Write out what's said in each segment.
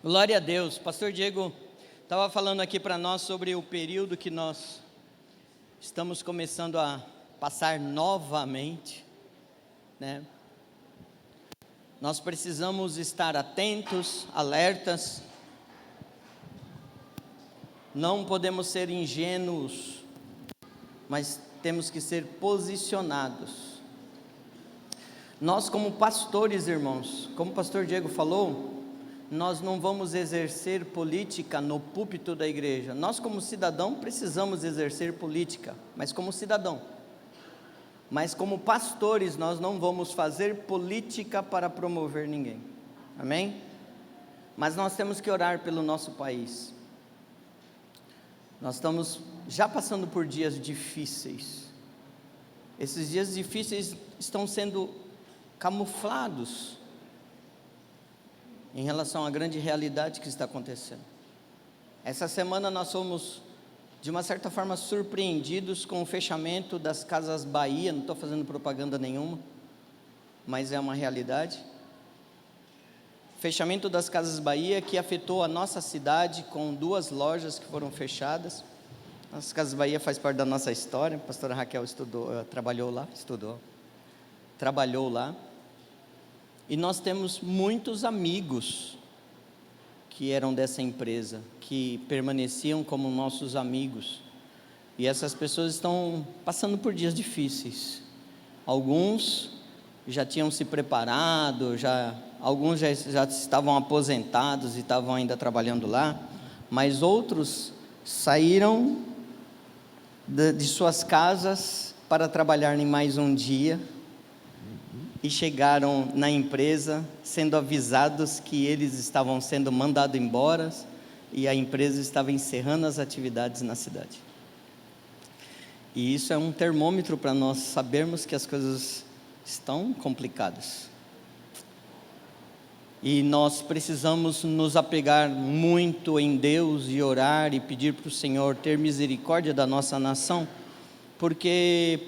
Glória a Deus. Pastor Diego estava falando aqui para nós sobre o período que nós estamos começando a passar novamente, né? Nós precisamos estar atentos, alertas, não podemos ser ingênuos, mas temos que ser posicionados. Nós como pastores, irmãos, como o pastor Diego falou, nós não vamos exercer política no púlpito da igreja. Nós como cidadão precisamos exercer política, mas como cidadão. Mas como pastores nós não vamos fazer política para promover ninguém. Amém? Mas nós temos que orar pelo nosso país. Nós estamos já passando por dias difíceis. Esses dias difíceis estão sendo camuflados em relação à grande realidade que está acontecendo. Essa semana nós fomos, de uma certa forma, surpreendidos com o fechamento das Casas Bahia. Não estou fazendo propaganda nenhuma, mas é uma realidade. Fechamento das Casas Bahia que afetou a nossa cidade, com 2 lojas que foram fechadas. As Casas Bahia faz parte da nossa história. A pastora Raquel trabalhou lá. E nós temos muitos amigos que eram dessa empresa, que permaneciam como nossos amigos. E essas pessoas estão passando por dias difíceis. Alguns já tinham se preparado, alguns já estavam aposentados e estavam ainda trabalhando lá, mas outros saíram de suas casas para trabalhar em mais um dia, e chegaram na empresa sendo avisados que eles estavam sendo mandados embora e a empresa estava encerrando as atividades na cidade. E isso é um termômetro para nós sabermos que as coisas estão complicadas. E nós precisamos nos apegar muito em Deus e orar e pedir para o Senhor ter misericórdia da nossa nação, porque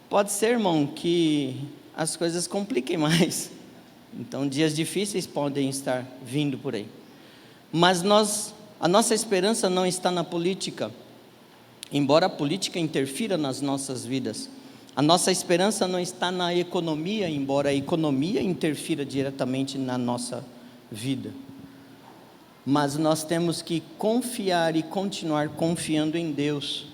pode ser, irmão, que as coisas compliquem mais. Então dias difíceis podem estar vindo por aí. Mas a nossa esperança não está na política, embora a política interfira nas nossas vidas. A nossa esperança não está na economia, embora a economia interfira diretamente na nossa vida. Mas nós temos que confiar e continuar confiando em Deus.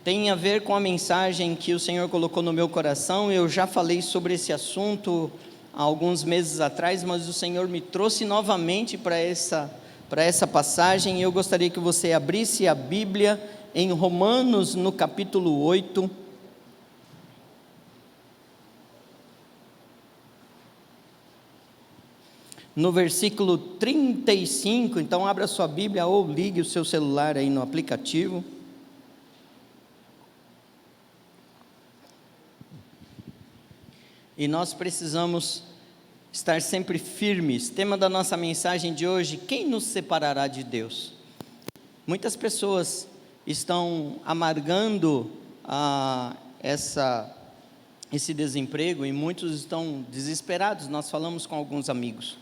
Tem a ver com a mensagem que o Senhor colocou no meu coração. Eu já falei sobre esse assunto há alguns meses atrás, mas o Senhor me trouxe novamente para essa passagem, e eu gostaria que você abrisse a Bíblia em Romanos, no capítulo 8. No versículo 35, então abra sua Bíblia ou ligue o seu celular aí no aplicativo. E nós precisamos estar sempre firmes. Tema da nossa mensagem de hoje: quem nos separará de Deus? Muitas pessoas estão amargando esse desemprego, e muitos estão desesperados. Nós falamos com alguns amigos,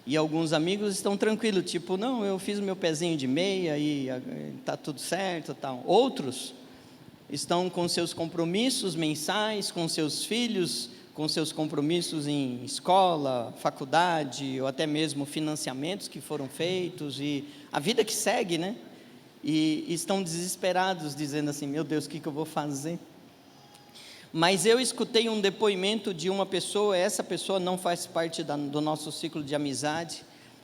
e alguns amigos estão tranquilos, tipo, não, eu fiz o meu pezinho de meia e está tudo certo, tal. Outros estão com seus compromissos mensais, com seus filhos, com seus compromissos em escola, faculdade, ou até mesmo financiamentos que foram feitos, e a vida que segue, né? E estão desesperados, dizendo assim, meu Deus, o que eu vou fazer? Mas eu escutei um depoimento de uma pessoa. Essa pessoa não faz parte do nosso ciclo de amizade,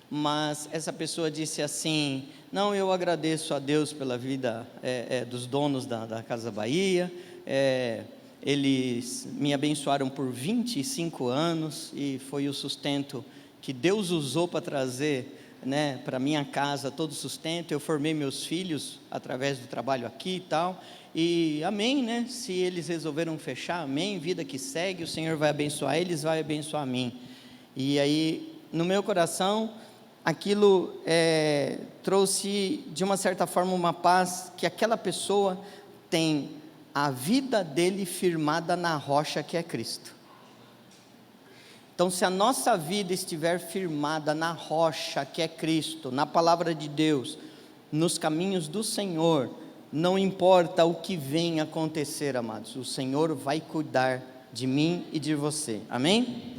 mas essa pessoa disse assim: não, eu agradeço a Deus pela vida dos donos da Casa Bahia, eles me abençoaram por 25 anos, e foi o sustento que Deus usou para trazer, né, para minha casa todo o sustento. Eu formei meus filhos através do trabalho aqui e tal, e amém, né? Se eles resolveram fechar, amém, vida que segue, o Senhor vai abençoar eles, vai abençoar a mim. E aí, no meu coração, aquilo trouxe, de uma certa forma, uma paz, que aquela pessoa tem a vida dele firmada na rocha que é Cristo. Então, se a nossa vida estiver firmada na rocha que é Cristo, na palavra de Deus, nos caminhos do Senhor, não importa o que venha acontecer, amados, o Senhor vai cuidar de mim e de você, amém?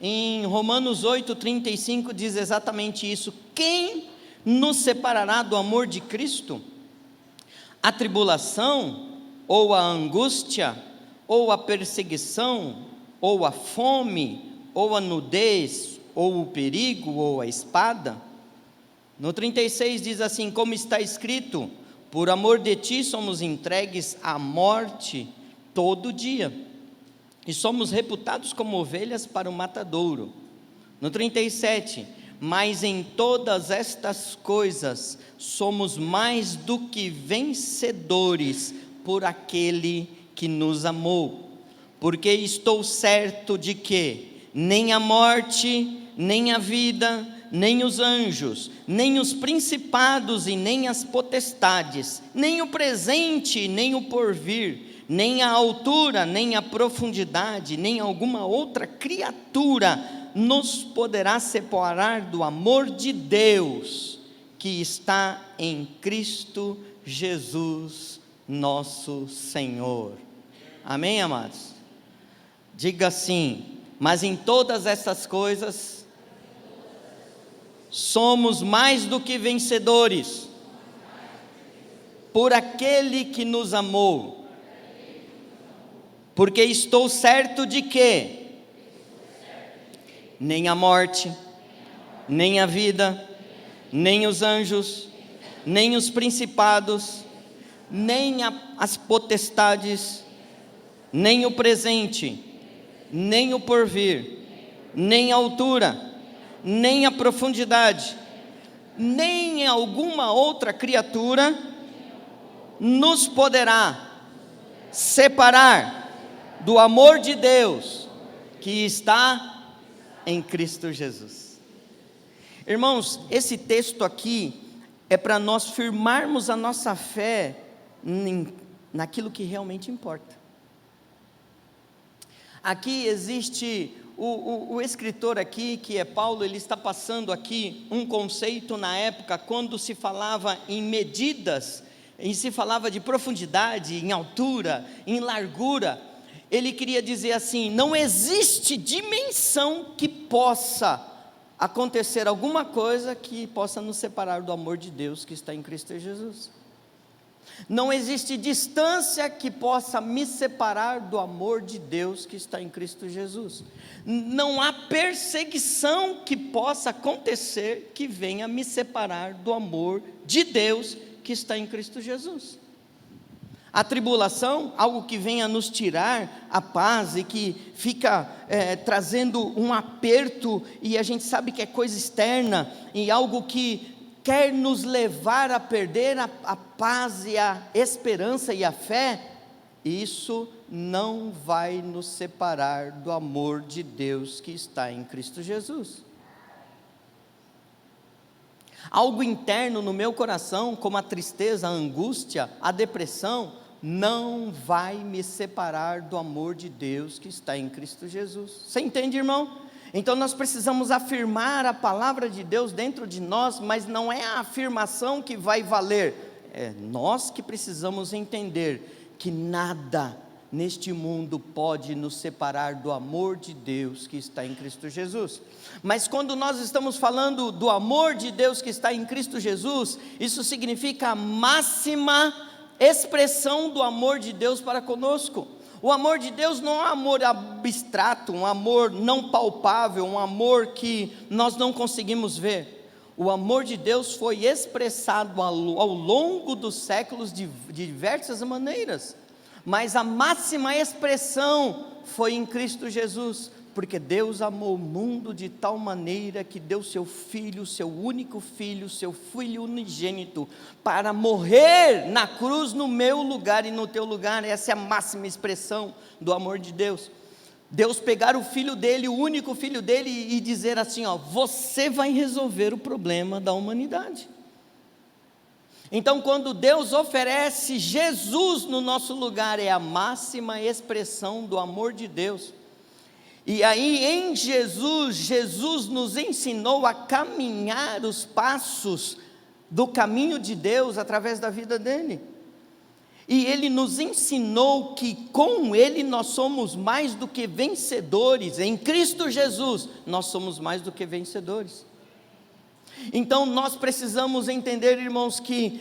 Em Romanos 8,35 diz exatamente isso: quem nos separará do amor de Cristo? A tribulação, ou a angústia, ou a perseguição, ou a fome, ou a nudez, ou o perigo, ou a espada? No 36 diz assim: como está escrito, por amor de ti somos entregues à morte todo dia, e somos reputados como ovelhas para o matadouro. No 37, mas em todas estas coisas somos mais do que vencedores por aquele que nos amou, porque estou certo de que nem a morte, nem a vida, nem os anjos, nem os principados e nem as potestades, nem o presente, nem o porvir, nem a altura, nem a profundidade, nem alguma outra criatura nos poderá separar do amor de Deus, que está em Cristo Jesus, nosso Senhor. Amém, amados? Diga assim: mas em todas essas coisas, somos mais do que vencedores, por aquele que nos amou. Porque estou certo de que nem a morte, nem a vida, nem os anjos, nem os principados, nem as potestades, nem o presente, nem o porvir, nem a altura, nem a profundidade, nem alguma outra criatura nos poderá separar do amor de Deus que está em Cristo Jesus. Irmãos, esse texto aqui é para nós firmarmos a nossa fé naquilo que realmente importa. Aqui existe o escritor aqui, que é Paulo, ele está passando aqui um conceito na época, quando se falava em medidas, e se falava de profundidade, em altura, em largura. Ele queria dizer assim: não existe dimensão que possa acontecer alguma coisa que possa nos separar do amor de Deus que está em Cristo Jesus. Não existe distância que possa me separar do amor de Deus que está em Cristo Jesus. Não há perseguição que possa acontecer que venha me separar do amor de Deus que está em Cristo Jesus. A tribulação, algo que venha nos tirar a paz e que fica trazendo um aperto, e a gente sabe que é coisa externa, e algo que quer nos levar a perder a paz e a esperança e a fé, isso não vai nos separar do amor de Deus que está em Cristo Jesus. Algo interno no meu coração, como a tristeza, a angústia, a depressão, não vai me separar do amor de Deus que está em Cristo Jesus. Você entende, irmão? Então nós precisamos afirmar a palavra de Deus dentro de nós, mas não é a afirmação que vai valer, é nós que precisamos entender que nada neste mundo pode nos separar do amor de Deus que está em Cristo Jesus. Mas quando nós estamos falando do amor de Deus que está em Cristo Jesus, isso significa a máxima expressão do amor de Deus para conosco. O amor de Deus não é um amor abstrato, um amor não palpável, um amor que nós não conseguimos ver. O amor de Deus foi expressado ao longo dos séculos de diversas maneiras, mas a máxima expressão foi em Cristo Jesus, porque Deus amou o mundo de tal maneira que deu seu Filho, seu único Filho, seu Filho unigênito, para morrer na cruz no meu lugar e no teu lugar. Essa é a máxima expressão do amor de Deus. Deus pegar o Filho dele, o único Filho dele, e dizer assim: ó, você vai resolver o problema da humanidade. Então, quando Deus oferece Jesus no nosso lugar, é a máxima expressão do amor de Deus. E aí em Jesus, Jesus nos ensinou a caminhar os passos do caminho de Deus através da vida dele. E ele nos ensinou que com ele nós somos mais do que vencedores, em Cristo Jesus nós somos mais do que vencedores. Então nós precisamos entender, irmãos, que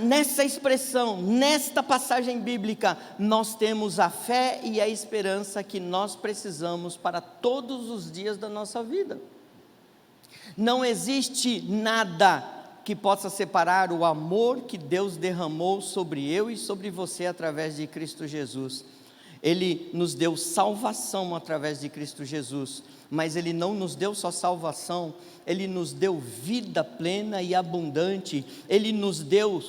nessa expressão, nesta passagem bíblica, nós temos a fé e a esperança que nós precisamos para todos os dias da nossa vida. Não existe nada que possa separar o amor que Deus derramou sobre eu e sobre você através de Cristo Jesus. Ele nos deu salvação através de Cristo Jesus, mas Ele não nos deu só salvação, Ele nos deu vida plena e abundante, Ele nos deu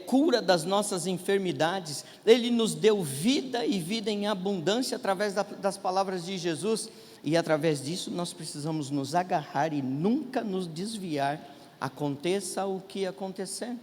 cura das nossas enfermidades, Ele nos deu vida e vida em abundância através das palavras de Jesus, e através disso nós precisamos nos agarrar e nunca nos desviar, aconteça o que acontecer.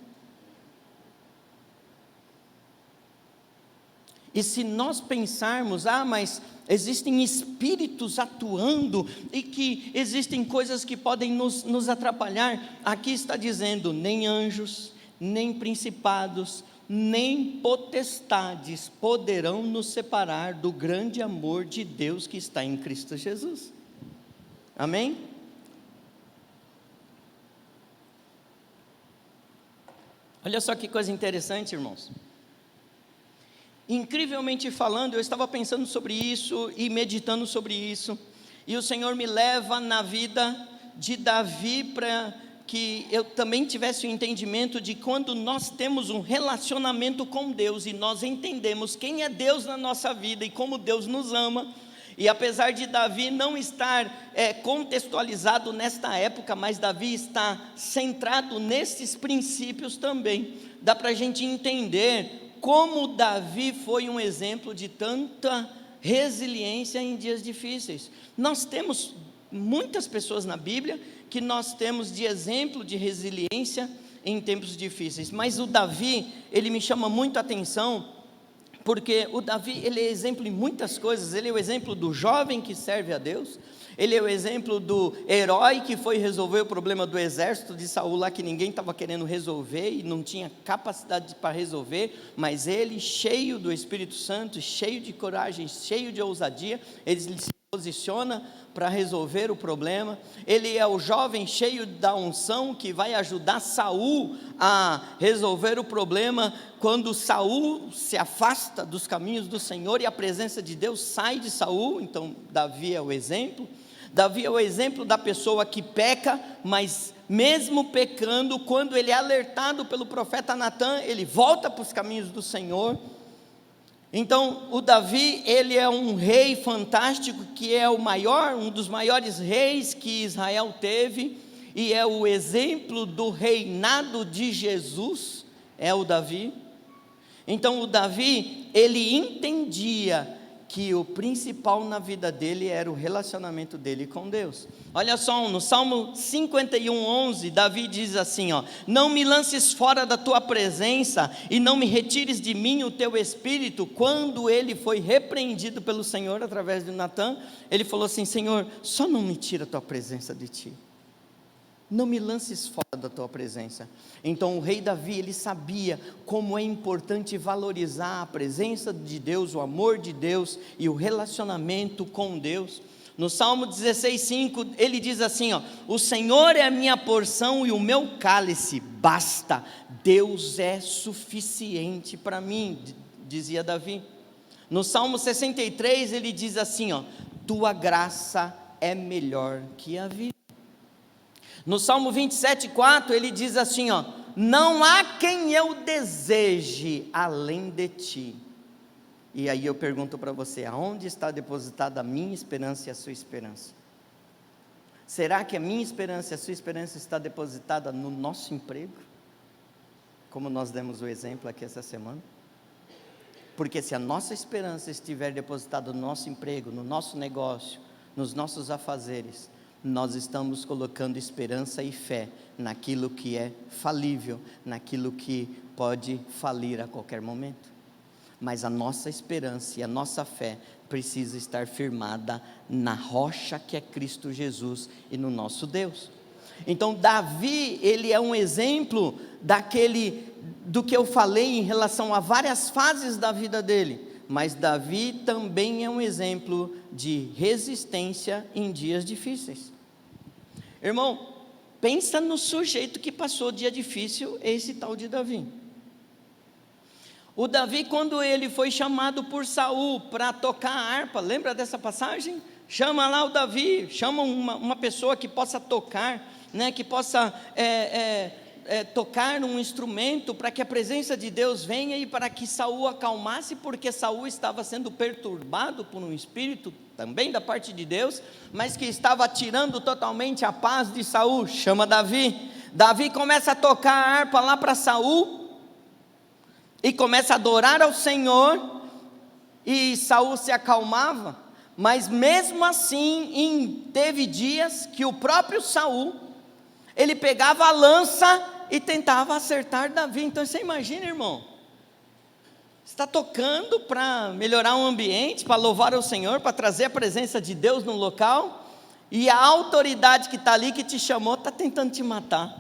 E se nós pensarmos, mas existem espíritos atuando e que existem coisas que podem nos atrapalhar, aqui está dizendo, nem anjos, nem principados, nem potestades poderão nos separar do grande amor de Deus que está em Cristo Jesus. Amém? Olha só que coisa interessante, irmãos. Incrivelmente falando, eu estava pensando sobre isso e meditando sobre isso, e o Senhor me leva na vida de Davi para que eu também tivesse o entendimento de quando nós temos um relacionamento com Deus e nós entendemos quem é Deus na nossa vida e como Deus nos ama. E apesar de Davi não estar contextualizado nesta época, mas Davi está centrado nesses princípios também, dá para a gente entender como Davi foi um exemplo de tanta resiliência em dias difíceis. Nós temos muitas pessoas na Bíblia que nós temos de exemplo de resiliência em tempos difíceis, mas o Davi, ele me chama muito a atenção, porque o Davi, ele é exemplo em muitas coisas. Ele é o exemplo do jovem que serve a Deus, ele é o exemplo do herói que foi resolver o problema do exército de Saul lá, que ninguém estava querendo resolver e não tinha capacidade para resolver, mas ele, cheio do Espírito Santo, cheio de coragem, cheio de ousadia, ele se posiciona para resolver o problema. Ele é o jovem cheio da unção que vai ajudar Saul a resolver o problema, quando Saul se afasta dos caminhos do Senhor e a presença de Deus sai de Saul. Então Davi é o exemplo. Davi é o exemplo da pessoa que peca, mas mesmo pecando, quando ele é alertado pelo profeta Natã, ele volta para os caminhos do Senhor. Então o Davi, ele é um rei fantástico, que é um dos maiores reis que Israel teve, e é o exemplo do reinado de Jesus, é o Davi. Então o Davi, ele entendia que o principal na vida dele era o relacionamento dele com Deus. Olha só, no Salmo 51:11, Davi diz assim, não me lances fora da tua presença, e não me retires de mim o teu espírito. Quando ele foi repreendido pelo Senhor, através de Natã, ele falou assim, Senhor, só não me tira a tua presença de ti, não me lances fora da tua presença. Então o rei Davi, ele sabia como é importante valorizar a presença de Deus, o amor de Deus e o relacionamento com Deus. No Salmo 16:5, ele diz assim, o Senhor é a minha porção e o meu cálice, basta, Deus é suficiente para mim, dizia Davi. No Salmo 63, ele diz assim, tua graça é melhor que a vida. No Salmo 27:4, ele diz assim, não há quem eu deseje além de ti. E aí eu pergunto para você, aonde está depositada a minha esperança e a sua esperança? Será que a minha esperança e a sua esperança está depositada no nosso emprego? Como nós demos o exemplo aqui essa semana. Porque se a nossa esperança estiver depositada no nosso emprego, no nosso negócio, nos nossos afazeres, nós estamos colocando esperança e fé naquilo que é falível, naquilo que pode falir a qualquer momento. Mas a nossa esperança e a nossa fé precisa estar firmada na rocha que é Cristo Jesus e no nosso Deus. Então Davi, ele é um exemplo do que eu falei em relação a várias fases da vida dele, mas Davi também é um exemplo de resistência em dias difíceis. Irmão, pensa no sujeito que passou dia difícil, esse tal de Davi. O Davi, quando ele foi chamado por Saul para tocar a harpa, lembra dessa passagem? Chama lá o Davi, chama uma pessoa que possa tocar, né, que possa tocar um instrumento para que a presença de Deus venha e para que Saul acalmasse, porque Saul estava sendo perturbado por um espírito também da parte de Deus, mas que estava tirando totalmente a paz de Saul. Chama Davi. Davi começa a tocar a harpa lá para Saul e começa a adorar ao Senhor, e Saul se acalmava. Mas mesmo assim, teve dias que o próprio Saul, ele pegava a lança e tentava acertar Davi. Então você imagina, irmão, você está tocando para melhorar o ambiente, para louvar ao Senhor, para trazer a presença de Deus no local, e a autoridade que está ali, que te chamou, está tentando te matar,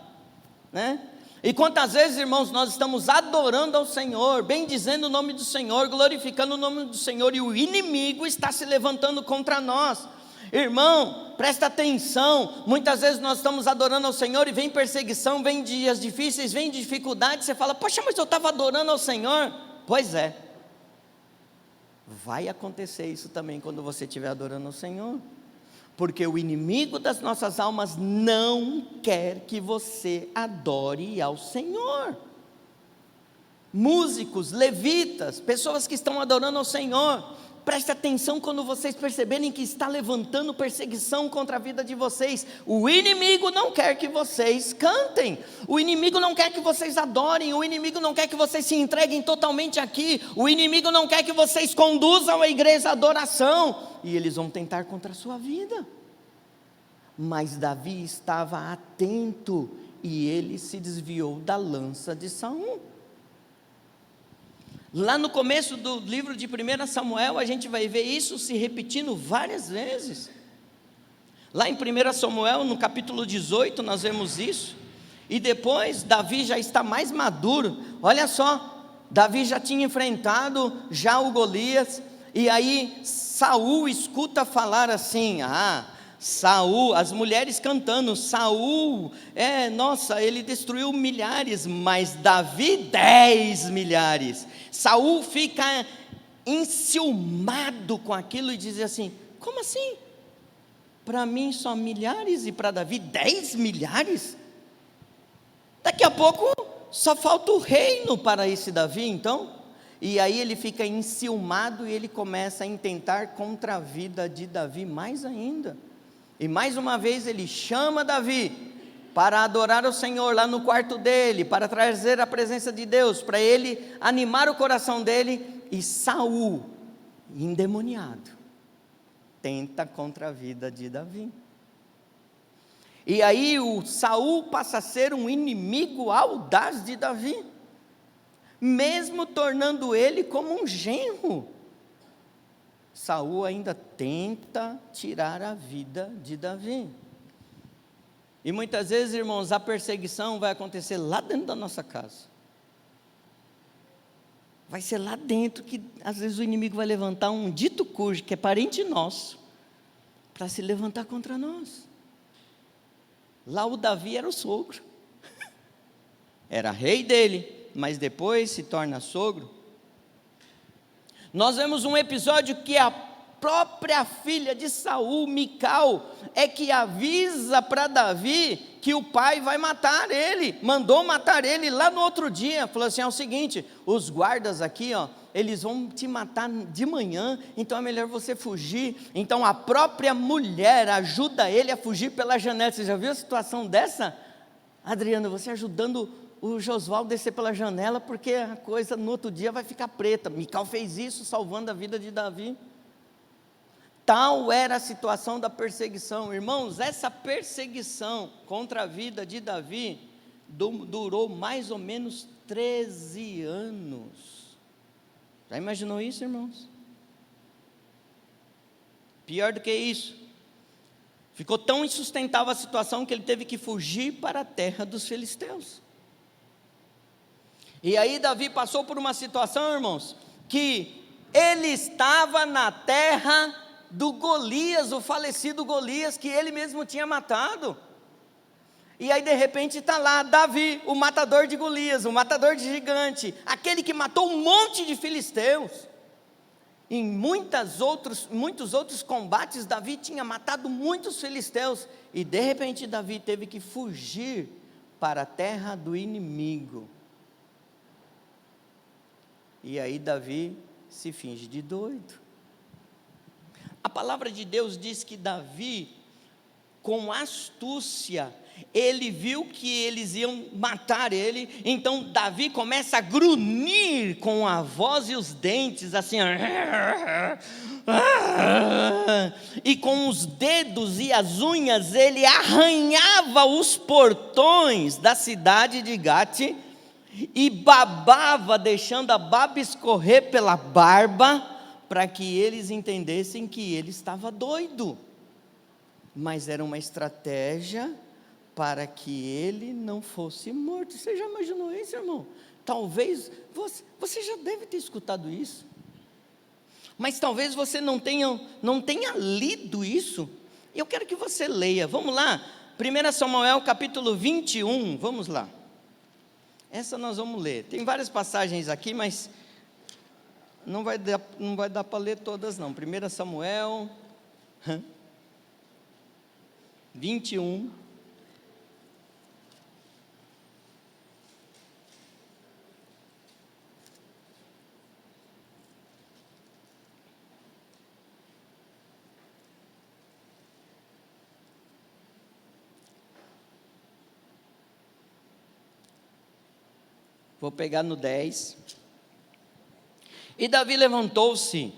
né? E quantas vezes, irmãos, nós estamos adorando ao Senhor, bendizendo o nome do Senhor, glorificando o nome do Senhor, e o inimigo está se levantando contra nós. Irmão, presta atenção, muitas vezes nós estamos adorando ao Senhor e vem perseguição, vem dias difíceis, vem dificuldades, você fala, poxa, mas eu estava adorando ao Senhor. Pois é, vai acontecer isso também quando você estiver adorando ao Senhor, porque o inimigo das nossas almas não quer que você adore ao Senhor. Músicos, levitas, pessoas que estão adorando ao Senhor, preste atenção quando vocês perceberem que está levantando perseguição contra a vida de vocês. O inimigo não quer que vocês cantem, o inimigo não quer que vocês adorem, o inimigo não quer que vocês se entreguem totalmente aqui, o inimigo não quer que vocês conduzam a igreja à adoração, e eles vão tentar contra a sua vida. Mas Davi estava atento, e ele se desviou da lança de Saul. Lá no começo do livro de 1 Samuel, a gente vai ver isso se repetindo várias vezes. Lá em 1 Samuel, no capítulo 18, nós vemos isso. E depois, Davi já está mais maduro. Olha só, Davi já tinha enfrentado já o Golias. E aí, Saul escuta falar assim, Saul, as mulheres cantando, Saul, nossa, ele destruiu milhares, mas Davi 10 milhares. Saul fica enciumado com aquilo e diz assim, como assim? Para mim só milhares e para Davi 10 milhares? Daqui a pouco só falta o reino para esse Davi então? E aí ele fica enciumado e ele começa a intentar contra a vida de Davi mais ainda. E mais uma vez ele chama Davi para adorar o Senhor lá no quarto dele, para trazer a presença de Deus, para ele animar o coração dele. E Saul, endemoniado, tenta contra a vida de Davi. E aí o Saul passa a ser um inimigo audaz de Davi, mesmo tornando ele como um genro. Saul ainda tenta tirar a vida de Davi. E muitas vezes, irmãos, a perseguição vai acontecer lá dentro da nossa casa. Vai ser lá dentro que às vezes o inimigo vai levantar um dito cujo, que é parente nosso, para se levantar contra nós. Lá o Davi era o sogro. Era rei dele, mas depois se torna sogro. Nós vemos um episódio que a própria filha de Saul, Mical, é que avisa para Davi que o pai vai matar ele, mandou matar ele lá no outro dia, falou assim, é o seguinte, os guardas aqui, eles vão te matar de manhã, então é melhor você fugir. Então a própria mulher ajuda ele a fugir pela janela. Você já viu a situação dessa? Adriano, você ajudando o Josvaldo descer pela janela, porque a coisa no outro dia vai ficar preta. Mical fez isso, salvando a vida de Davi. Tal era a situação da perseguição. Irmãos, essa perseguição contra a vida de Davi durou mais ou menos 13 anos. Já imaginou isso, irmãos? Pior do que isso, ficou tão insustentável a situação que ele teve que fugir para a terra dos filisteus. E aí Davi passou por uma situação, irmãos, que ele estava na terra do Golias, o falecido Golias, que ele mesmo tinha matado. E aí de repente está lá Davi, o matador de Golias, o matador de gigante, aquele que matou um monte de filisteus. Em muitos outros combates, Davi tinha matado muitos filisteus, e de repente Davi teve que fugir para a terra do inimigo. E aí Davi se finge de doido. A palavra de Deus diz que Davi, com astúcia, ele viu que eles iam matar ele, então Davi começa a grunhir com a voz e os dentes, assim, e com os dedos e as unhas, ele arranhava os portões da cidade de Gate, e babava, deixando a baba escorrer pela barba, para que eles entendessem que ele estava doido, mas era uma estratégia para que ele não fosse morto. Você já imaginou isso, irmão? Talvez, você já deve ter escutado isso, mas talvez você não tenha lido isso. Eu quero que você leia, vamos lá, 1 Samuel capítulo 21, vamos lá. Essa nós vamos ler, tem várias passagens aqui, mas não vai dar para ler todas não. 1 Samuel 21, vou pegar no 10. E Davi levantou-se,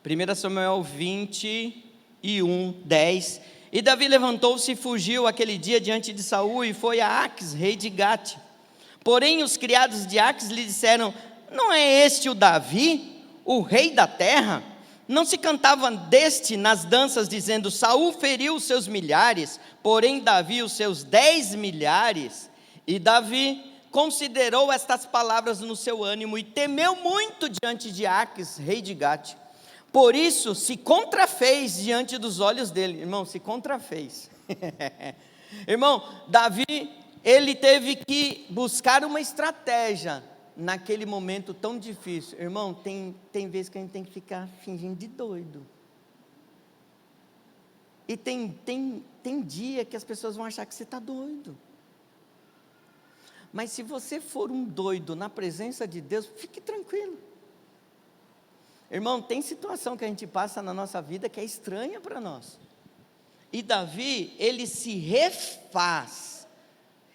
1 Samuel 21, 10. E Davi levantou-se e fugiu aquele dia diante de Saul, e foi a Aques, rei de Gate. Porém os criados de Aques lhe disseram: não é este o Davi, o rei da terra? Não se cantava deste nas danças, dizendo: Saul feriu os seus milhares, porém Davi os seus 10 milhares. E Davi considerou estas palavras no seu ânimo, e temeu muito diante de Aques, rei de Gate. Por isso se contrafez diante dos olhos dele. Irmão, se contrafez. Irmão, Davi, ele teve que buscar uma estratégia naquele momento tão difícil. Irmão, tem vezes que a gente tem que ficar fingindo de doido. E tem dia que as pessoas vão achar que você está doido. Mas se você for um doido na presença de Deus, fique tranquilo. Irmão, tem situação que a gente passa na nossa vida que é estranha para nós. E Davi, ele se refaz.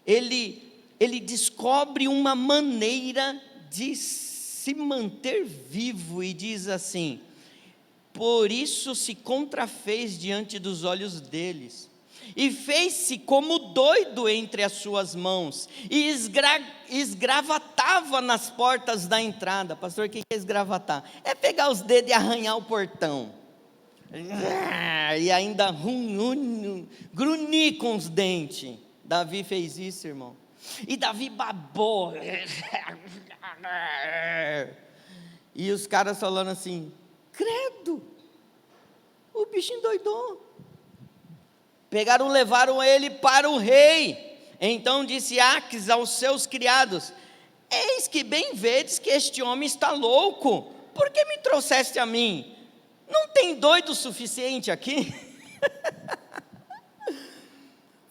Ele descobre uma maneira de se manter vivo e diz assim: por isso se contrafez diante dos olhos deles, e fez-se como doido entre as suas mãos, e esgravatava nas portas da entrada. Pastor, o que é esgravatar? É pegar os dedos e arranhar o portão, e ainda grunir com os dentes. Davi fez isso, irmão, e Davi babou, e os caras falando assim: credo, o bicho endoidou. Pegaram, levaram ele para o rei. Então disse Aques aos seus criados: eis que bem vedes que este homem está louco, por que me trouxeste a mim? Não tem doido suficiente aqui?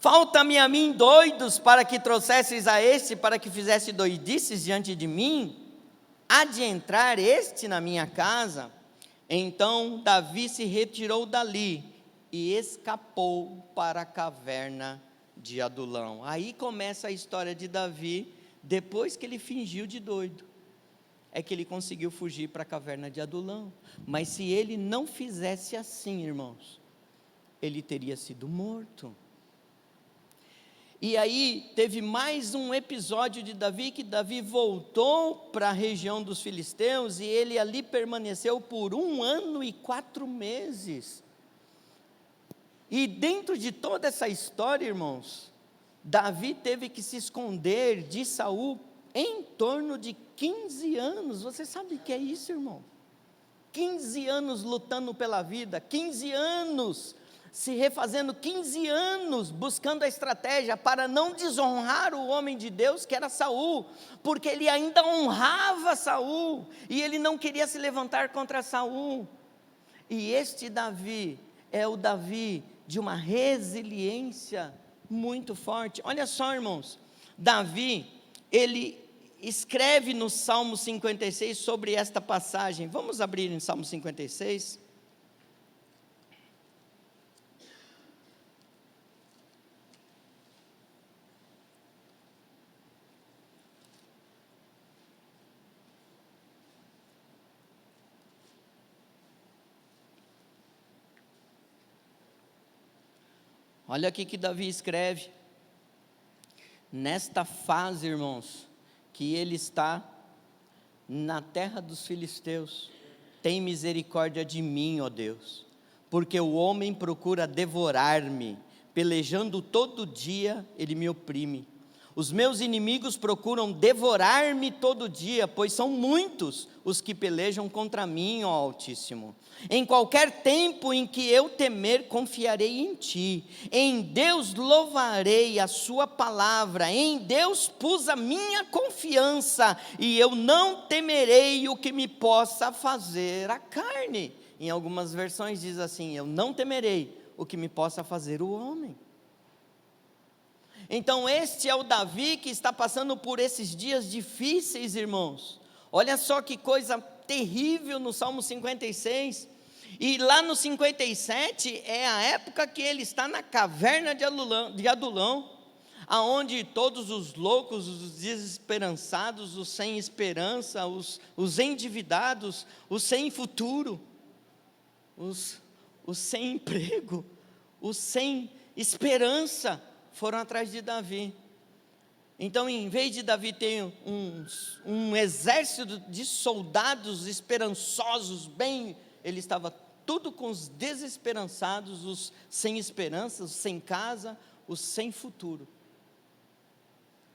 Falta-me a mim doidos para que trouxesses a este, para que fizesse doidices diante de mim? Há de entrar este na minha casa? Então Davi se retirou dali e escapou para a caverna de Adulão. Aí começa a história de Davi, depois que ele fingiu de doido, é que ele conseguiu fugir para a caverna de Adulão. Mas se ele não fizesse assim, irmãos, ele teria sido morto. E aí teve mais um episódio de Davi, que Davi voltou para a região dos filisteus, e ele ali permaneceu por 1 ano e 4 meses. E dentro de toda essa história, irmãos, Davi teve que se esconder de Saul em torno de 15 anos. Você sabe o que é isso, irmão? 15 anos lutando pela vida, 15 anos se refazendo, 15 anos buscando a estratégia para não desonrar o homem de Deus que era Saul, porque ele ainda honrava Saul, e ele não queria se levantar contra Saul. E este Davi é o Davi de uma resiliência muito forte. Olha só, irmãos, Davi, ele escreve no Salmo 56 sobre esta passagem. Vamos abrir em Salmo 56. Olha aqui que Davi escreve, nesta fase, irmãos, que ele está na terra dos filisteus: tem misericórdia de mim, ó Deus, porque o homem procura devorar-me, pelejando todo dia ele me oprime. Os meus inimigos procuram devorar-me todo dia, pois são muitos os que pelejam contra mim, ó Altíssimo. Em qualquer tempo em que eu temer, confiarei em ti. Em Deus louvarei a sua palavra. Em Deus pus a minha confiança, e eu não temerei o que me possa fazer a carne. Em algumas versões diz assim: eu não temerei o que me possa fazer o homem. Então este é o Davi que está passando por esses dias difíceis, irmãos. Olha só que coisa terrível no Salmo 56, e lá no 57 é a época que ele está na caverna de Adulão, aonde todos os loucos, os desesperançados, os sem esperança, os endividados, os sem futuro, os sem emprego, os sem esperança, foram atrás de Davi. Então, em vez de Davi ter um exército de soldados esperançosos, ele estava tudo com os desesperançados, os sem esperança, os sem casa, os sem futuro.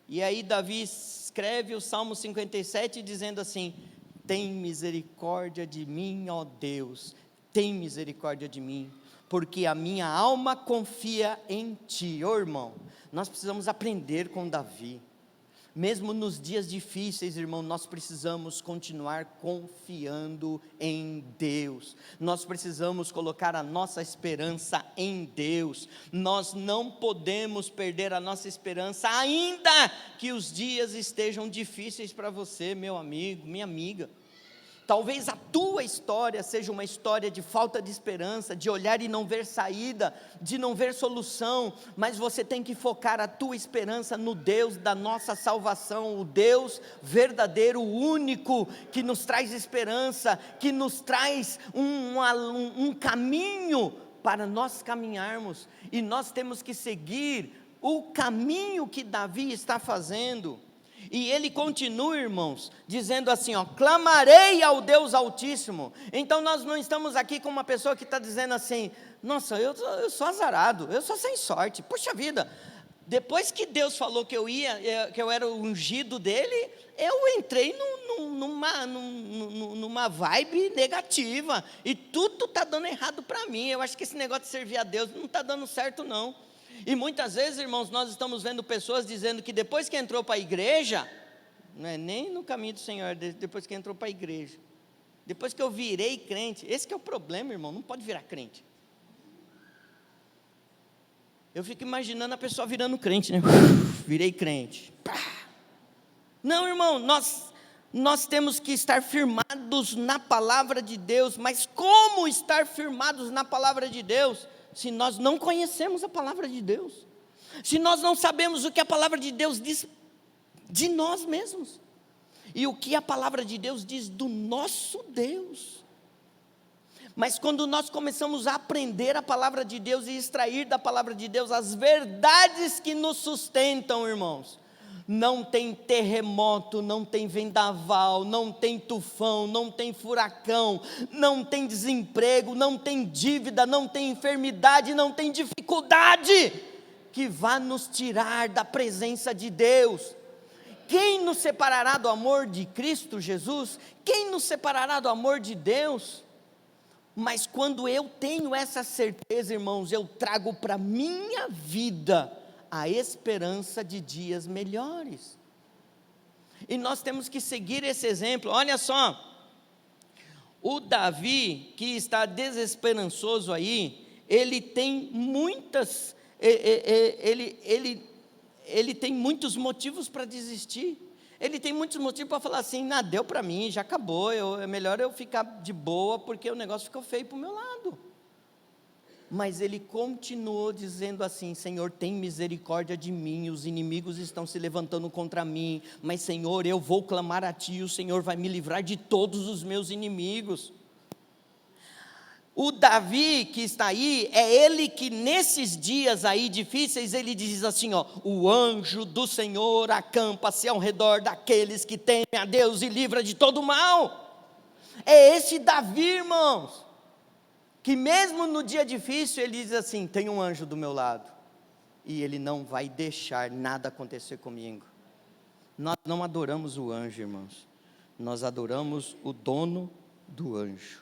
E aí Davi escreve o Salmo 57 dizendo assim: tem misericórdia de mim, ó Deus, tem misericórdia de mim, porque a minha alma confia em ti. Ô irmão, nós precisamos aprender com Davi. Mesmo nos dias difíceis, irmão, nós precisamos continuar confiando em Deus. Nós precisamos colocar a nossa esperança em Deus. Nós não podemos perder a nossa esperança, ainda que os dias estejam difíceis para você, meu amigo, minha amiga. Talvez a tua história seja uma história de falta de esperança, de olhar e não ver saída, de não ver solução, mas você tem que focar a tua esperança no Deus da nossa salvação, o Deus verdadeiro, o único, que nos traz esperança, que nos traz um caminho para nós caminharmos, e nós temos que seguir o caminho que Davi está fazendo. E ele continua, irmãos, dizendo assim, clamarei ao Deus Altíssimo. Então nós não estamos aqui com uma pessoa que está dizendo assim: nossa, eu sou azarado, eu sou sem sorte, puxa vida, depois que Deus falou que eu era o ungido dele, eu entrei numa vibe negativa, e tudo está dando errado para mim. Eu acho que esse negócio de servir a Deus não está dando certo não. E muitas vezes, irmãos, nós estamos vendo pessoas dizendo que depois que entrou para a igreja, não é nem no caminho do Senhor, depois que entrou para a igreja, depois que eu virei crente, esse que é o problema, irmão, não pode virar crente. Eu fico imaginando a pessoa virando crente, né? Virei crente. Não, irmão, nós temos que estar firmados na palavra de Deus. Mas como estar firmados na palavra de Deus se nós não conhecemos a palavra de Deus? Se nós não sabemos o que a palavra de Deus diz de nós mesmos, e o que a palavra de Deus diz do nosso Deus? Mas quando nós começamos a aprender a palavra de Deus e extrair da palavra de Deus as verdades que nos sustentam, irmãos, não tem terremoto, não tem vendaval, não tem tufão, não tem furacão, não tem desemprego, não tem dívida, não tem enfermidade, não tem dificuldade que vá nos tirar da presença de Deus. Quem nos separará do amor de Cristo Jesus? Quem nos separará do amor de Deus? Mas quando eu tenho essa certeza, irmãos, eu trago para a minha vida a esperança de dias melhores. E nós temos que seguir esse exemplo. Olha só, o Davi, que está desesperançoso aí, ele tem muitas, ele tem muitos motivos para desistir. Ele tem muitos motivos para falar assim: não, deu para mim, já acabou, é melhor eu ficar de boa, porque o negócio ficou feio para o meu lado. Mas ele continuou dizendo assim: Senhor, tem misericórdia de mim, os inimigos estão se levantando contra mim, mas Senhor, eu vou clamar a Ti, o Senhor vai me livrar de todos os meus inimigos. O Davi que está aí, é ele que nesses dias aí difíceis, ele diz assim, ó: o anjo do Senhor acampa-se ao redor daqueles que temem a Deus e livra de todo mal. É esse Davi, irmãos, que mesmo no dia difícil, ele diz assim: tem um anjo do meu lado, e ele não vai deixar nada acontecer comigo. Nós não adoramos o anjo, irmãos, nós adoramos o dono do anjo.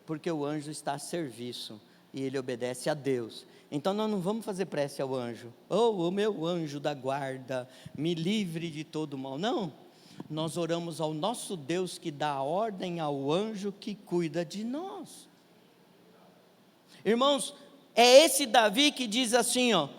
Porque o anjo está a serviço e ele obedece a Deus. Então nós não vamos fazer prece ao anjo: oh, o meu anjo da guarda, me livre de todo mal. Não, nós oramos ao nosso Deus que dá ordem ao anjo que cuida de nós. Irmãos, é esse Davi que diz assim, ó: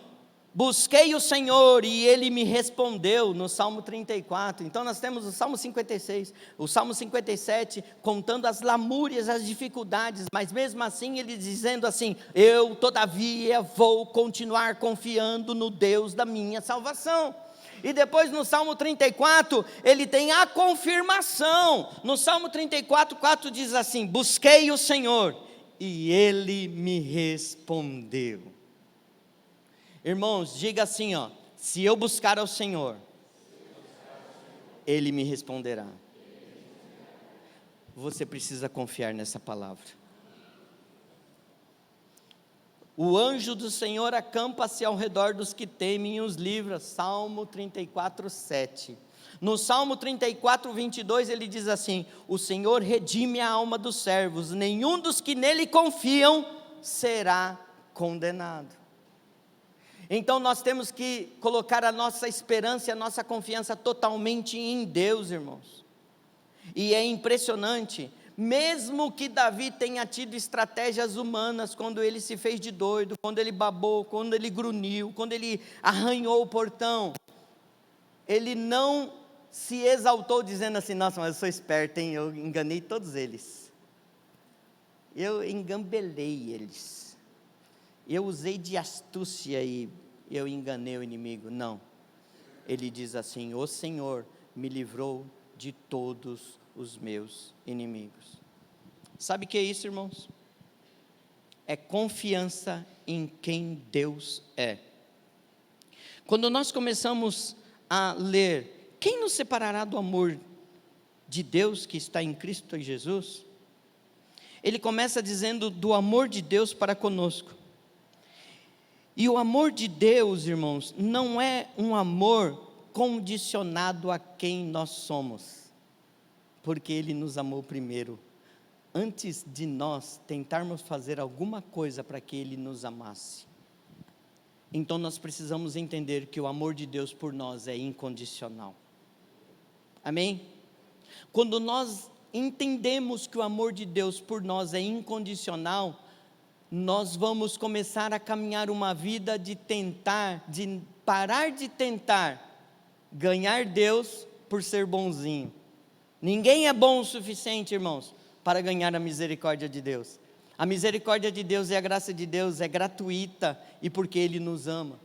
busquei o Senhor e Ele me respondeu, no Salmo 34, então nós temos o Salmo 56, o Salmo 57, contando as lamúrias, as dificuldades, mas mesmo assim ele dizendo assim: eu todavia vou continuar confiando no Deus da minha salvação. E depois no Salmo 34, ele tem a confirmação, no Salmo 34, 4 diz assim: busquei o Senhor e Ele me respondeu. Irmãos, diga assim, ó: se eu buscar ao Senhor, Ele me responderá. Você precisa confiar nessa palavra. O anjo do Senhor acampa-se ao redor dos que temem e os livra. Salmo 34, 7. No Salmo 34, 22, ele diz assim: o Senhor redime a alma dos servos, nenhum dos que nele confiam será condenado. Então nós temos que colocar a nossa esperança e a nossa confiança totalmente em Deus, irmãos. E é impressionante, mesmo que Davi tenha tido estratégias humanas, quando ele se fez de doido, quando ele babou, quando ele grunhiu, quando ele arranhou o portão, ele não se exaltou dizendo assim: nossa, mas eu sou esperto, hein? Eu enganei todos eles, eu engambelei eles, eu usei de astúcia e eu enganei o inimigo. Não, ele diz assim: o Senhor me livrou de todos os meus inimigos. Sabe o que é isso, irmãos? É confiança em quem Deus é. Quando nós começamos a ler: quem nos separará do amor de Deus que está em Cristo Jesus? Ele começa dizendo do amor de Deus para conosco. E o amor de Deus, irmãos, não é um amor condicionado a quem nós somos, porque Ele nos amou primeiro, antes de nós tentarmos fazer alguma coisa para que Ele nos amasse. Então nós precisamos entender que o amor de Deus por nós é incondicional. Amém? Quando nós entendemos que o amor de Deus por nós é incondicional, nós vamos começar a caminhar uma vida de parar de tentar ganhar Deus por ser bonzinho. Ninguém é bom o suficiente, irmãos, para ganhar a misericórdia de Deus. A misericórdia de Deus e a graça de Deus é gratuita, e porque Ele nos ama.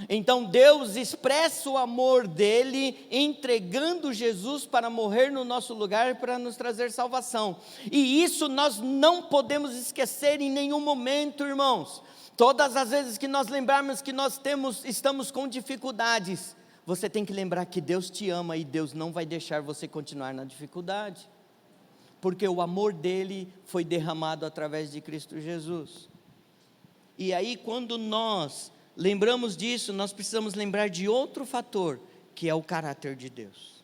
Então Deus expressa o amor dele, entregando Jesus para morrer no nosso lugar, para nos trazer salvação. E isso nós não podemos esquecer em nenhum momento, irmãos. Todas as vezes que nós lembrarmos que estamos com dificuldades, você tem que lembrar que Deus te ama e Deus não vai deixar você continuar na dificuldade, porque o amor dele foi derramado através de Cristo Jesus. E aí, quando nós lembramos disso, nós precisamos lembrar de outro fator, que é o caráter de Deus.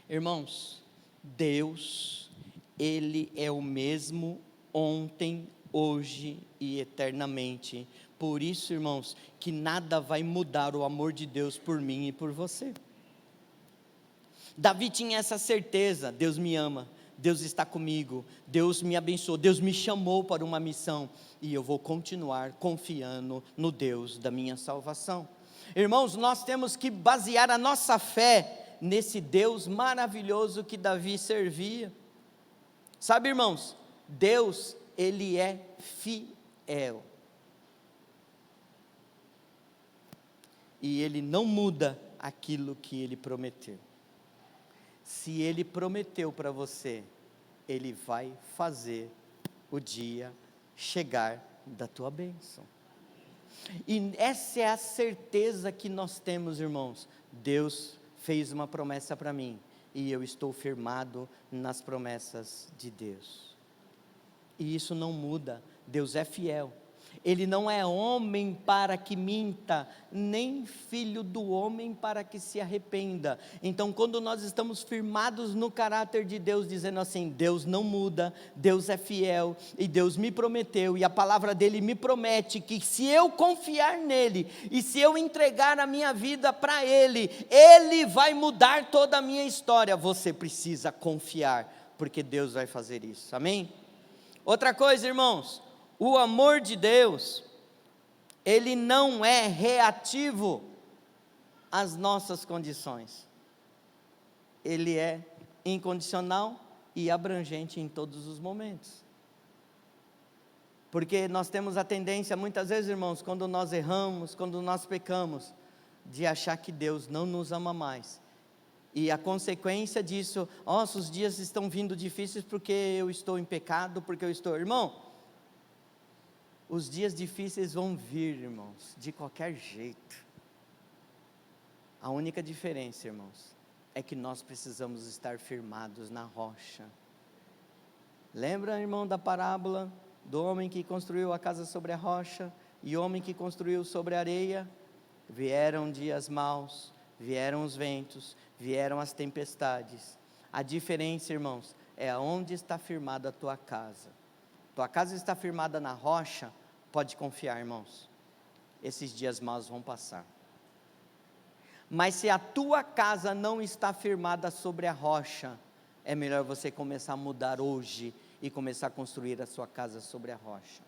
Irmãos, Deus, Ele é o mesmo ontem, hoje e eternamente. Por isso, irmãos, que nada vai mudar o amor de Deus por mim e por você. Davi tinha essa certeza: Deus me ama, Deus está comigo, Deus me abençoou, Deus me chamou para uma missão, e eu vou continuar confiando no Deus da minha salvação. Irmãos, nós temos que basear a nossa fé nesse Deus maravilhoso que Davi servia. Sabe, irmãos, Deus, Ele é fiel, e Ele não muda aquilo que Ele prometeu. Se Ele prometeu para você, Ele vai fazer o dia chegar da tua bênção. E essa é a certeza que nós temos, irmãos. Deus fez uma promessa para mim, e eu estou firmado nas promessas de Deus. E isso não muda. Deus é fiel. Ele não é homem para que minta, nem filho do homem para que se arrependa. Então, quando nós estamos firmados no caráter de Deus, dizendo assim: Deus não muda, Deus é fiel, e Deus me prometeu, e a palavra dele me promete que se eu confiar nele, e se eu entregar a minha vida para ele, ele vai mudar toda a minha história. Você precisa confiar, porque Deus vai fazer isso, amém? Outra coisa, irmãos, o amor de Deus, ele não é reativo às nossas condições. Ele é incondicional e abrangente em todos os momentos. Porque nós temos a tendência, muitas vezes, irmãos, quando nós erramos, quando nós pecamos, de achar que Deus não nos ama mais. E a consequência disso: nossa, os dias estão vindo difíceis porque eu estou em pecado, porque eu estou... Irmão, os dias difíceis vão vir, irmãos, de qualquer jeito. A única diferença, irmãos, é que nós precisamos estar firmados na rocha. Lembra, irmão, da parábola do homem que construiu a casa sobre a rocha e o homem que construiu sobre a areia? Vieram dias maus, vieram os ventos, vieram as tempestades. A diferença, irmãos, é aonde está firmada a tua casa. Tua casa está firmada na rocha, pode confiar, irmãos, esses dias maus vão passar. Mas se a tua casa não está firmada sobre a rocha, é melhor você começar a mudar hoje e começar a construir a sua casa sobre a rocha.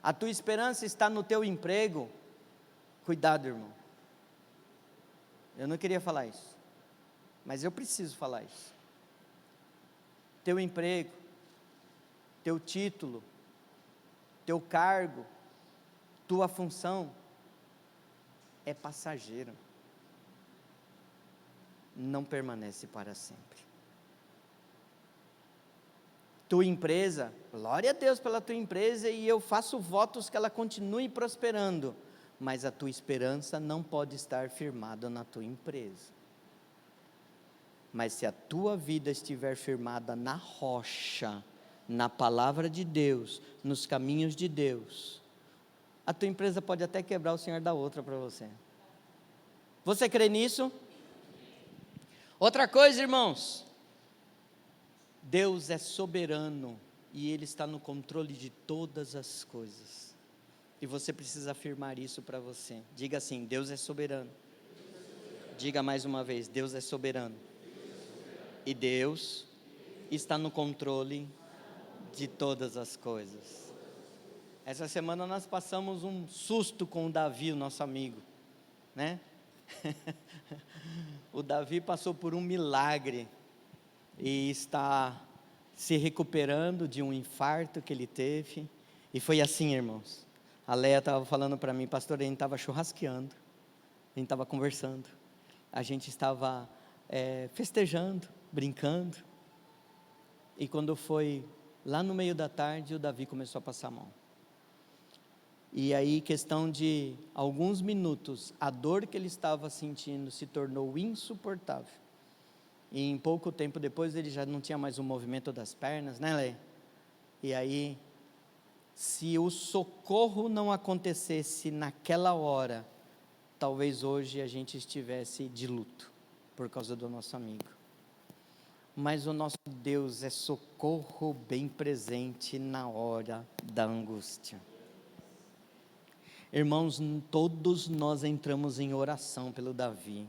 A tua esperança está no teu emprego, cuidado, irmão. Eu não queria falar isso, mas eu preciso falar isso. Teu emprego, teu título, teu cargo, tua função é passageiro, não permanece para sempre. Tua empresa, glória a Deus pela tua empresa, e eu faço votos que ela continue prosperando, mas a tua esperança não pode estar firmada na tua empresa. Mas se a tua vida estiver firmada na rocha, na palavra de Deus, nos caminhos de Deus, a tua empresa pode até quebrar, o Senhor dá outra para você. Você crê nisso? Outra coisa, irmãos, Deus é soberano e Ele está no controle de todas as coisas, e você precisa afirmar isso para você. Diga assim: Deus é soberano. Diga mais uma vez: Deus é soberano, e Deus está no controle de todas as coisas. Essa semana nós passamos um susto com o Davi, o nosso amigo, né? O Davi passou por um milagre e está se recuperando de um infarto que ele teve. E foi assim, irmãos, A Leia estava falando para mim, pastor, a gente estava churrasqueando, a gente estava conversando, a gente estava festejando, brincando, e quando foi lá no meio da tarde, o Davi começou a passar mal. E aí, questão de alguns minutos, a dor que ele estava sentindo se tornou insuportável. E em pouco tempo depois, ele já não tinha mais o movimento das pernas, né, Leia? E aí, se o socorro não acontecesse naquela hora, talvez hoje a gente estivesse de luto, por causa do nosso amigo. Mas o nosso Deus é socorro bem presente na hora da angústia. Irmãos, todos nós entramos em oração pelo Davi,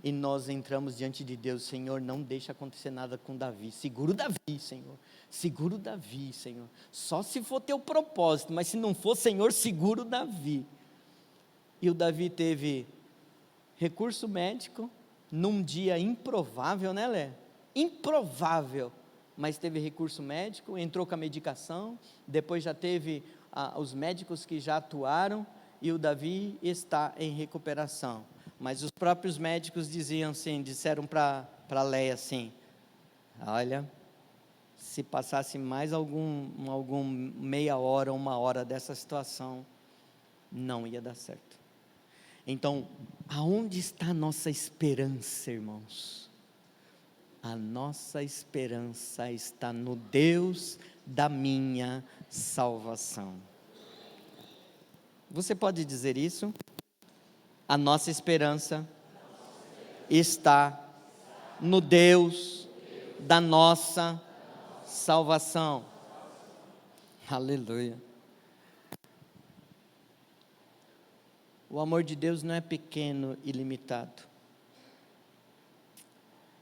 e nós entramos diante de Deus, Senhor, não deixa acontecer nada com Davi, segura o Davi, Senhor, segura o Davi, Senhor, só se for teu propósito, mas se não for, Senhor, segura o Davi. E o Davi teve recurso médico, num dia improvável, né, Lé? Improvável, mas teve recurso médico, entrou com a medicação, depois já teve os médicos que já atuaram, e o Davi está em recuperação. Mas os próprios médicos disseram para Leia assim, olha, se passasse mais algum meia hora, uma hora dessa situação, não ia dar certo. Então, aonde está a nossa esperança, irmãos? A nossa esperança está no Deus da minha salvação. Você pode dizer isso? A nossa esperança está no Deus da nossa salvação. Aleluia. O amor de Deus não é pequeno e limitado.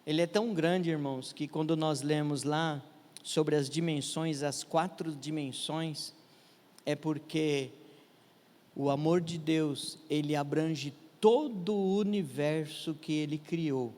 Ele é tão grande, irmãos, que quando nós lemos lá sobre as dimensões, as 4 dimensões, é porque o amor de Deus, ele abrange todo o universo que ele criou,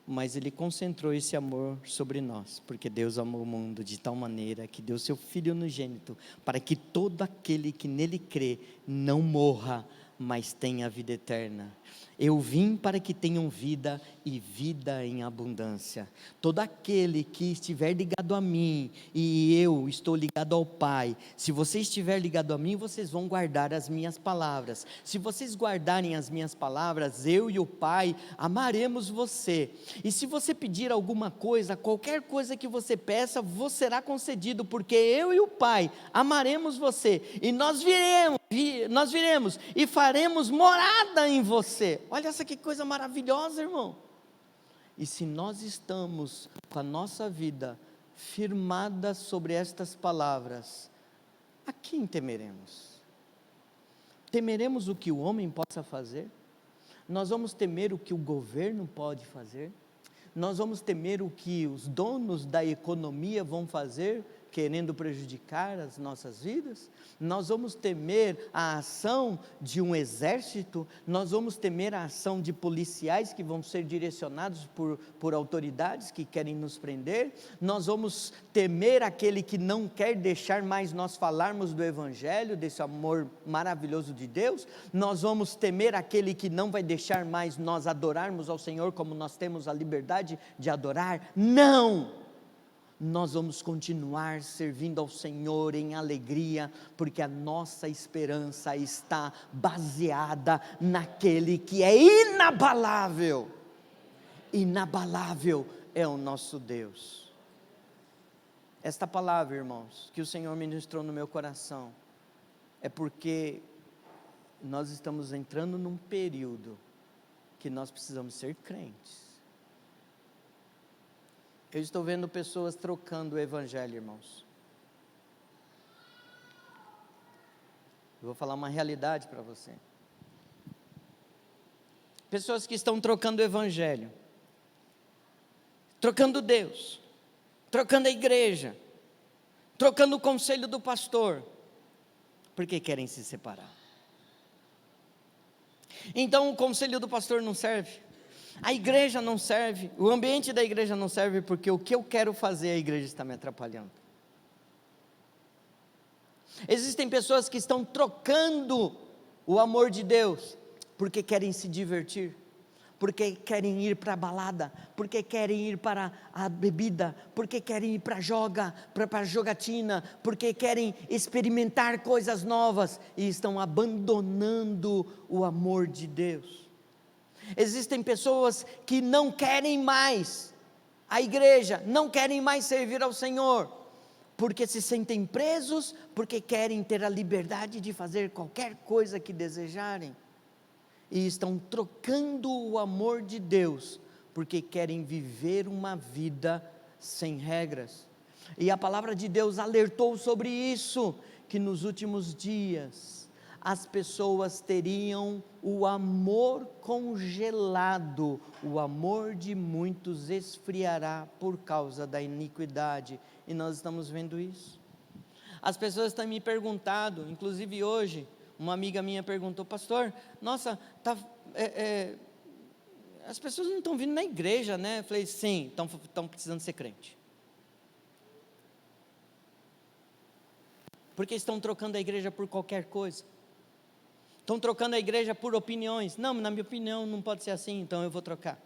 mas ele concentrou esse amor sobre nós, porque Deus amou o mundo de tal maneira que deu seu Filho unigênito, para que todo aquele que nele crê não morra, mas tenha vida eterna. Eu vim para que tenham vida e vida em abundância. Todo aquele que estiver ligado a mim, e eu estou ligado ao Pai, se você estiver ligado a mim, vocês vão guardar as minhas palavras. Se vocês guardarem as minhas palavras, eu e o Pai amaremos você. E se você pedir alguma coisa, qualquer coisa que você peça, vos será concedido, porque eu e o Pai amaremos você, e nós viremos e faremos morada em você. Olha essa que coisa maravilhosa, irmão. E se nós estamos com a nossa vida firmada sobre estas palavras, a quem temeremos? Temeremos o que o homem possa fazer? Nós vamos temer o que o governo pode fazer? Nós vamos temer o que os donos da economia vão fazer, querendo prejudicar as nossas vidas? Nós vamos temer a ação de um exército? Nós vamos temer a ação de policiais que vão ser direcionados por autoridades que querem nos prender? Nós vamos temer aquele que não quer deixar mais nós falarmos do Evangelho, desse amor maravilhoso de Deus? Nós vamos temer aquele que não vai deixar mais nós adorarmos ao Senhor como nós temos a liberdade de adorar? Não! Nós vamos continuar servindo ao Senhor em alegria, porque a nossa esperança está baseada naquele que é inabalável. Inabalável é o nosso Deus. Esta palavra, irmãos, que o Senhor ministrou no meu coração, é porque nós estamos entrando num período que nós precisamos ser crentes. Eu estou vendo pessoas trocando o Evangelho, irmãos. Eu vou falar uma realidade para você. Pessoas que estão trocando o Evangelho, trocando Deus, trocando a igreja, trocando o conselho do pastor, porque querem se separar. Então o conselho do pastor não serve, a igreja não serve, o ambiente da igreja não serve, porque o que eu quero fazer, a igreja está me atrapalhando. Existem pessoas que estão trocando o amor de Deus, porque querem se divertir, porque querem ir para a balada, porque querem ir para a bebida, porque querem ir para a jogatina, porque querem experimentar coisas novas, e estão abandonando o amor de Deus. Existem pessoas que não querem mais a igreja, não querem mais servir ao Senhor, porque se sentem presos, porque querem ter a liberdade de fazer qualquer coisa que desejarem, e estão trocando o amor de Deus, porque querem viver uma vida sem regras. E a palavra de Deus alertou sobre isso, que nos últimos dias as pessoas teriam o amor congelado, o amor de muitos esfriará por causa da iniquidade, e nós estamos vendo isso. As pessoas têm me perguntado, inclusive hoje, uma amiga minha perguntou: pastor, nossa, as pessoas não estão vindo na igreja, né? Eu falei: sim, estão precisando ser crente, porque estão trocando a igreja por qualquer coisa, estão trocando a igreja por opiniões. Não, na minha opinião não pode ser assim, então eu vou trocar.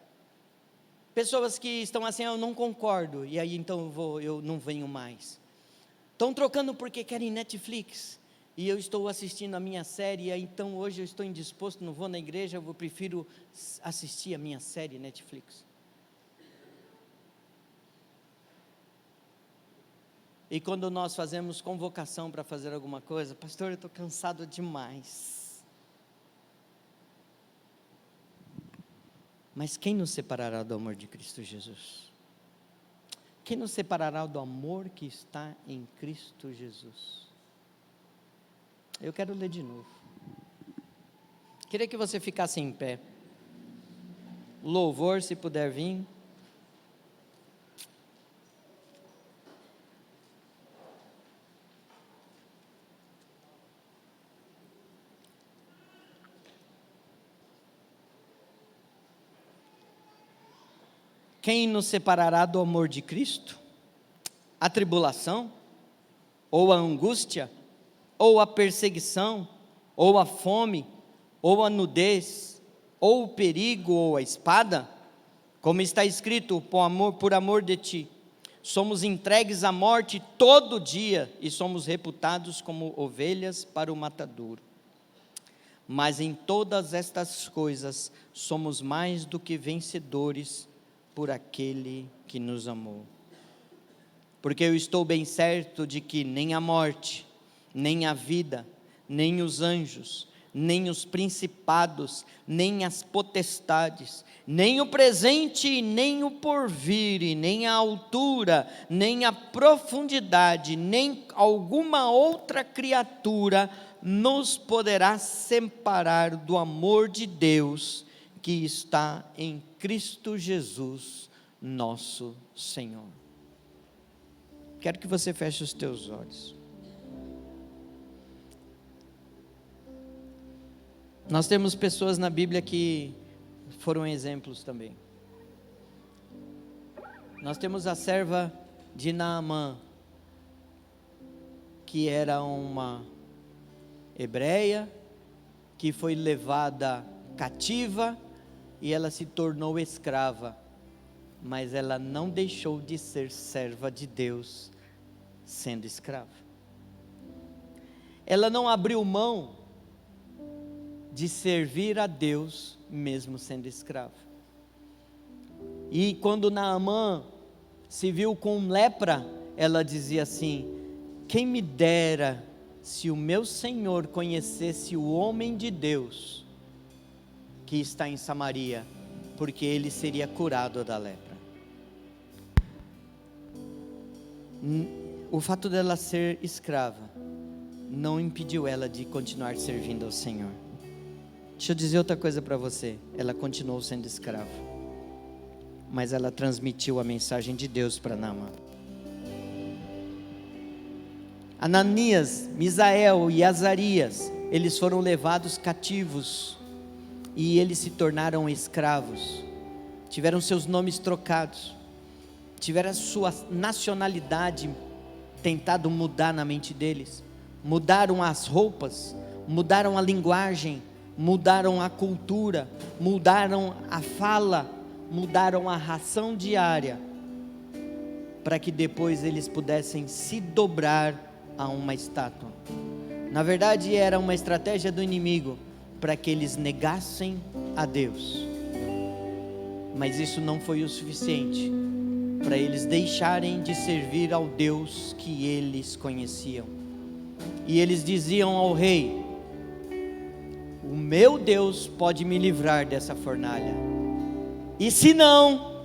Pessoas que estão assim: eu não concordo, e aí então eu não venho mais. Estão trocando porque querem Netflix, e eu estou assistindo a minha série, então hoje eu estou indisposto, não vou na igreja, eu prefiro assistir a minha série Netflix. E quando nós fazemos convocação para fazer alguma coisa: pastor, eu estou cansado demais. Mas quem nos separará do amor de Cristo Jesus? Quem nos separará do amor que está em Cristo Jesus? Eu quero ler de novo. Queria que você ficasse em pé. Louvor, se puder vir. Quem nos separará do amor de Cristo? A tribulação? Ou a angústia? Ou a perseguição? Ou a fome? Ou a nudez? Ou o perigo? Ou a espada? Como está escrito: por amor de ti, somos entregues à morte todo dia, e somos reputados como ovelhas para o matadouro. Mas em todas estas coisas somos mais do que vencedores por aquele que nos amou. Porque eu estou bem certo de que nem a morte, nem a vida, nem os anjos, nem os principados, nem as potestades, nem o presente, nem o porvir, e nem a altura, nem a profundidade, nem alguma outra criatura nos poderá separar do amor de Deus que está em Cristo Jesus, nosso Senhor. Quero que você feche os teus olhos. Nós temos pessoas na Bíblia que foram exemplos também. Nós temos a serva de Naamã, que era uma hebreia, que foi levada cativa, e ela se tornou escrava, mas ela não deixou de ser serva de Deus, sendo escrava. Ela não abriu mão de servir a Deus, mesmo sendo escrava. E quando Naamã se viu com lepra, ela dizia assim: quem me dera se o meu Senhor conhecesse o homem de Deus que está em Samaria, porque ele seria curado da lepra. O fato dela ser escrava não impediu ela de continuar servindo ao Senhor. Deixa eu dizer outra coisa para você: ela continuou sendo escrava, mas ela transmitiu a mensagem de Deus para Naamã. Ananias, Misael e Azarias, eles foram levados cativos, e eles se tornaram escravos, tiveram seus nomes trocados, tiveram a sua nacionalidade tentado mudar na mente deles, mudaram as roupas, mudaram a linguagem, mudaram a cultura, mudaram a fala, mudaram a ração diária, para que depois eles pudessem se dobrar a uma estátua. Na verdade, era uma estratégia do inimigo para que eles negassem a Deus. Mas isso não foi o suficiente para eles deixarem de servir ao Deus que eles conheciam. E eles diziam ao rei: o meu Deus pode me livrar dessa fornalha, e se não,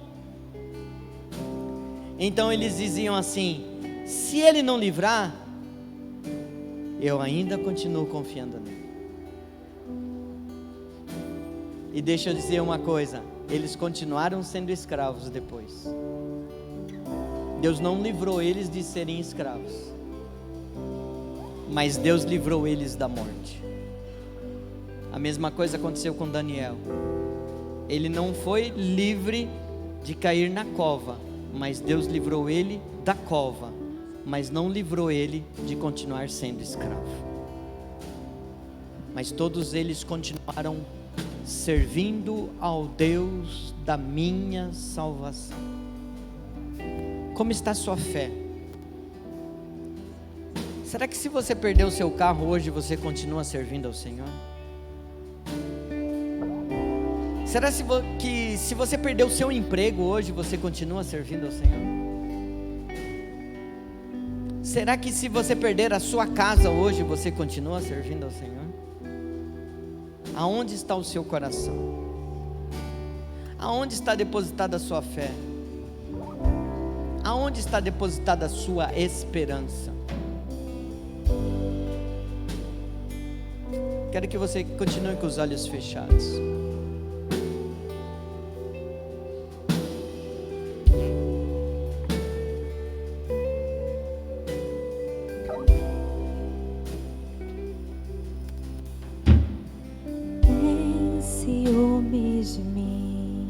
então eles diziam assim: se ele não livrar, eu ainda continuo confiando nele. E deixa eu dizer uma coisa, eles continuaram sendo escravos depois. Deus não livrou eles de serem escravos, mas Deus livrou eles da morte. A mesma coisa aconteceu com Daniel. Ele não foi livre de cair na cova, mas Deus livrou ele da cova, mas não livrou ele de continuar sendo escravo. Mas todos eles continuaram servindo ao Deus da minha salvação. Como está a sua fé? Será que se você perdeu o seu carro hoje, você continua servindo ao Senhor? Será que se você perdeu o seu emprego hoje, você continua servindo ao Senhor? Será que se você perder a sua casa hoje, você continua servindo ao Senhor? Aonde está o seu coração? Aonde está depositada a sua fé? Aonde está depositada a sua esperança? Quero que você continue com os olhos fechados. Ciúmes de mim,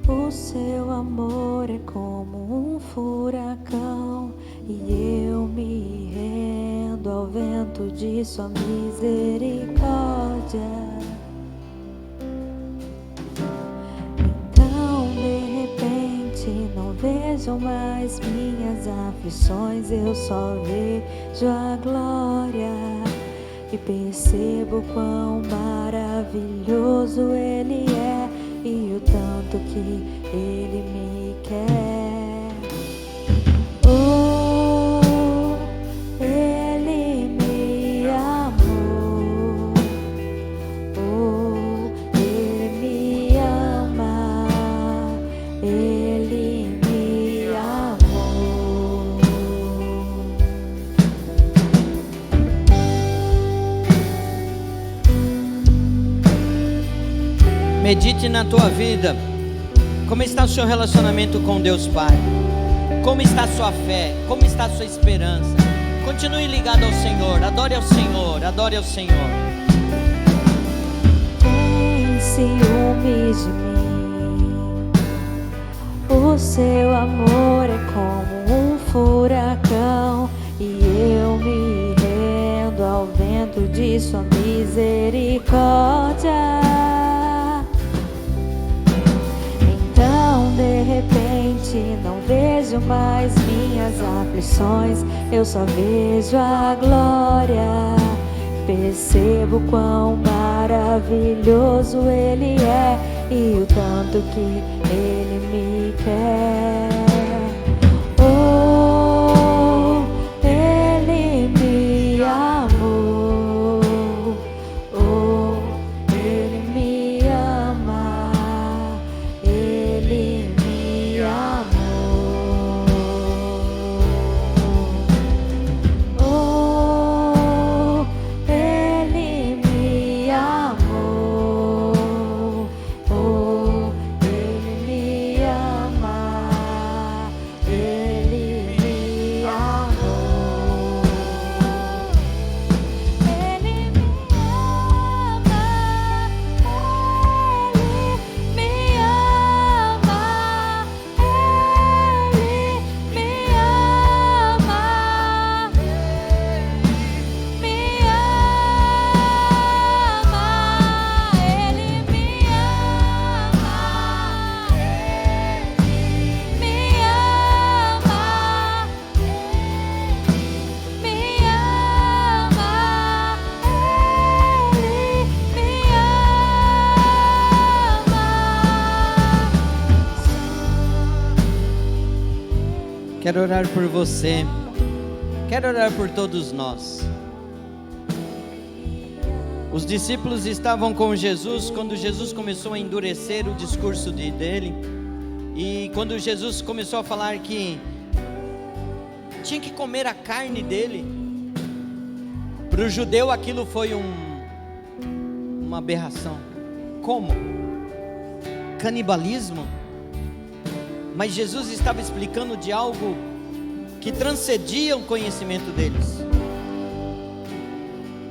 o seu amor é como um furacão, e eu me rendo ao vento de sua misericórdia. Então de repente não vejo mais minhas aflições, eu só vejo a glória. E percebo quão maravilhoso Ele é, e o tanto que Ele me quer. Oh, Ele me amou. Oh, Ele me ama. Ele me amou. Medite na tua vida. Como está o seu relacionamento com Deus Pai? Como está a sua fé? Como está a sua esperança? Continue ligado ao Senhor. Adore ao Senhor. Adore ao Senhor. Tem ciúmes de mim, o seu amor é como um furacão, e eu me rendo ao vento de sua misericórdia. Então de repente não vejo mais minhas aflições, eu só vejo a glória. Percebo quão maravilhoso Ele é, e o tanto que Ele me quer. Oh, Ele me amou. Oh, Ele me ama. Ele me amou. Oh, Ele me amou. Oh, Ele me ama. Quero orar por você, quero orar por todos nós. Os discípulos estavam com Jesus quando Jesus começou a endurecer o discurso dele, e quando Jesus começou a falar que tinha que comer a carne dele. Para o judeu aquilo foi uma aberração. Como? Canibalismo? Mas Jesus estava explicando de algo que transcendia o conhecimento deles.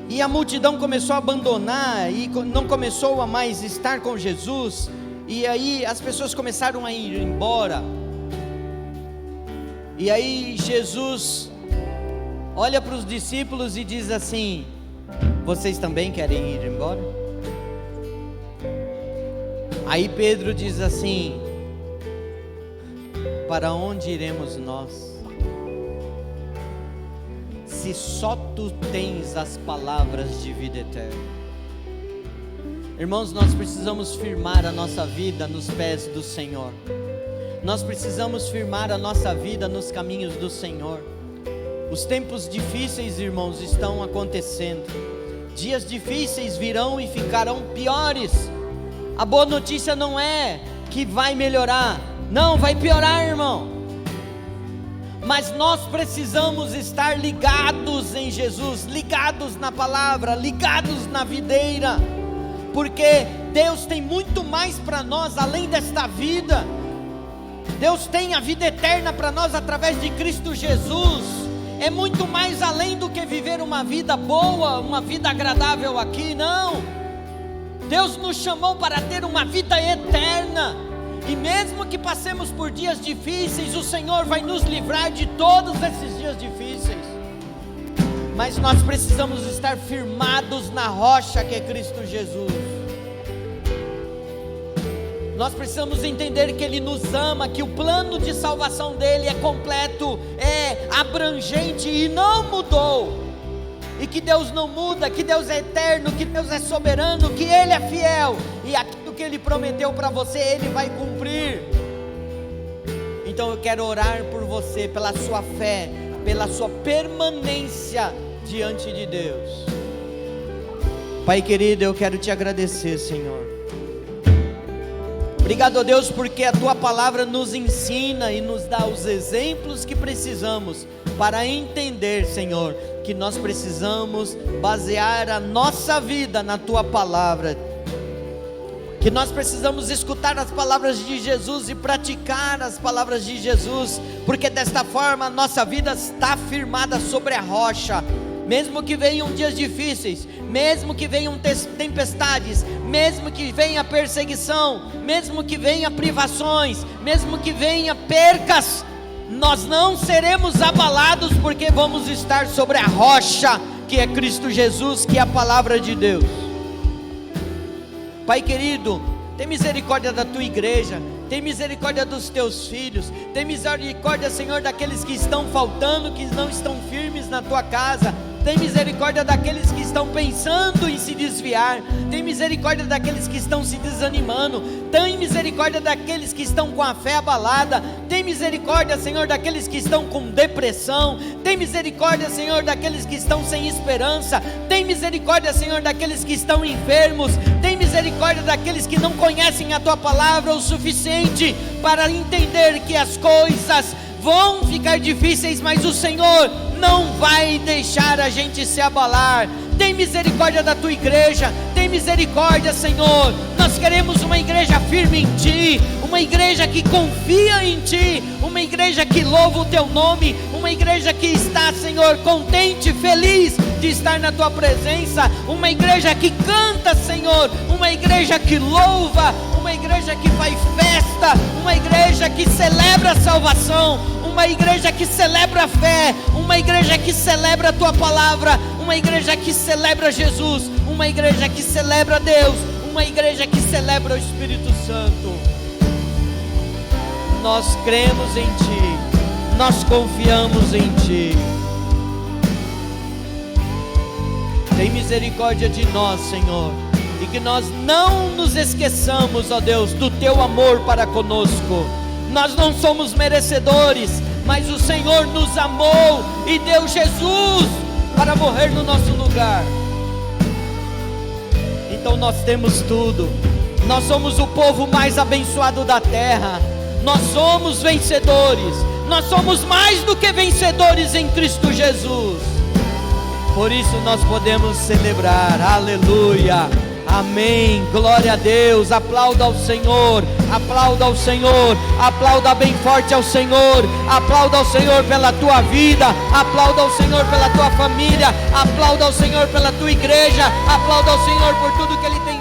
E a multidão começou a abandonar e não começou a mais estar com Jesus. E aí as pessoas começaram a ir embora. E aí Jesus olha para os discípulos e diz assim: vocês também querem ir embora? Aí Pedro diz assim: para onde iremos nós? Se só tu tens as palavras de vida eterna. Irmãos, nós precisamos firmar a nossa vida nos pés do Senhor. Nós precisamos firmar a nossa vida nos caminhos do Senhor. Os tempos difíceis, irmãos, estão acontecendo. Dias difíceis virão e ficarão piores. A boa notícia não é que vai melhorar, não, vai piorar, irmão. Mas nós precisamos estar ligados em Jesus, ligados na palavra, ligados na videira, porque Deus tem muito mais para nós além desta vida. Deus tem a vida eterna para nós através de Cristo Jesus. É muito mais além do que viver uma vida boa, uma vida agradável aqui, não. Deus nos chamou para ter uma vida eterna. E mesmo que passemos por dias difíceis, o Senhor vai nos livrar de todos esses dias difíceis. Mas nós precisamos estar firmados na rocha que é Cristo Jesus. Nós precisamos entender que Ele nos ama, que o plano de salvação dEle é completo, é abrangente e não mudou. E que Deus não muda, que Deus é eterno, que Deus é soberano, que Ele é fiel. E aquilo que Ele prometeu para você, Ele vai cumprir. Então eu quero orar por você, pela sua fé, pela sua permanência diante de Deus. Pai querido, eu quero te agradecer, Senhor. Obrigado a Deus, porque a Tua palavra nos ensina e nos dá os exemplos que precisamos para entender, Senhor, que nós precisamos basear a nossa vida na Tua palavra, que nós precisamos escutar as palavras de Jesus e praticar as palavras de Jesus, porque desta forma a nossa vida está firmada sobre a rocha. Mesmo que venham dias difíceis, mesmo que venham tempestades, mesmo que venha perseguição, mesmo que venha privações, mesmo que venha percas, nós não seremos abalados, porque vamos estar sobre a rocha que é Cristo Jesus, que é a palavra de Deus. Pai querido, tem misericórdia da Tua igreja, tem misericórdia dos Teus filhos, tem misericórdia, Senhor, daqueles que estão faltando, que não estão firmes na Tua casa. Tem misericórdia daqueles que estão pensando em se desviar. Tem misericórdia daqueles que estão se desanimando. Tem misericórdia daqueles que estão com a fé abalada. Tem misericórdia, Senhor, daqueles que estão com depressão. Tem misericórdia, Senhor, daqueles que estão sem esperança. Tem misericórdia, Senhor, daqueles que estão enfermos. Tem misericórdia daqueles que não conhecem a Tua palavra o suficiente para entender que as coisas vão ficar difíceis, mas o Senhor não vai deixar a gente se abalar. Tem misericórdia da Tua igreja, tem misericórdia, Senhor. Nós queremos uma igreja firme em Ti, uma igreja que confia em Ti, uma igreja que louva o Teu nome, uma igreja que está, Senhor, contente, feliz de estar na Tua presença, uma igreja que canta, Senhor, uma igreja que louva, uma igreja que faz festa, uma igreja que celebra a salvação, uma igreja que celebra a fé, uma igreja que celebra a Tua palavra, uma igreja que celebra Jesus, uma igreja que celebra Deus, uma igreja que celebra o Espírito Santo. Nós cremos em Ti, nós confiamos em Ti. Tem misericórdia de nós, Senhor, e que nós não nos esqueçamos, ó Deus, do Teu amor para conosco. Nós não somos merecedores, mas o Senhor nos amou e deu Jesus para morrer no nosso lugar. Então nós temos tudo. Nós somos o povo mais abençoado da terra. Nós somos vencedores. Nós somos mais do que vencedores em Cristo Jesus. Por isso nós podemos celebrar. Aleluia. Amém. Glória a Deus. Aplauda ao Senhor. Aplauda ao Senhor. Aplauda bem forte ao Senhor. Aplauda ao Senhor pela tua vida. Aplauda ao Senhor pela tua família. Aplauda ao Senhor pela tua igreja. Aplauda ao Senhor por tudo que Ele tem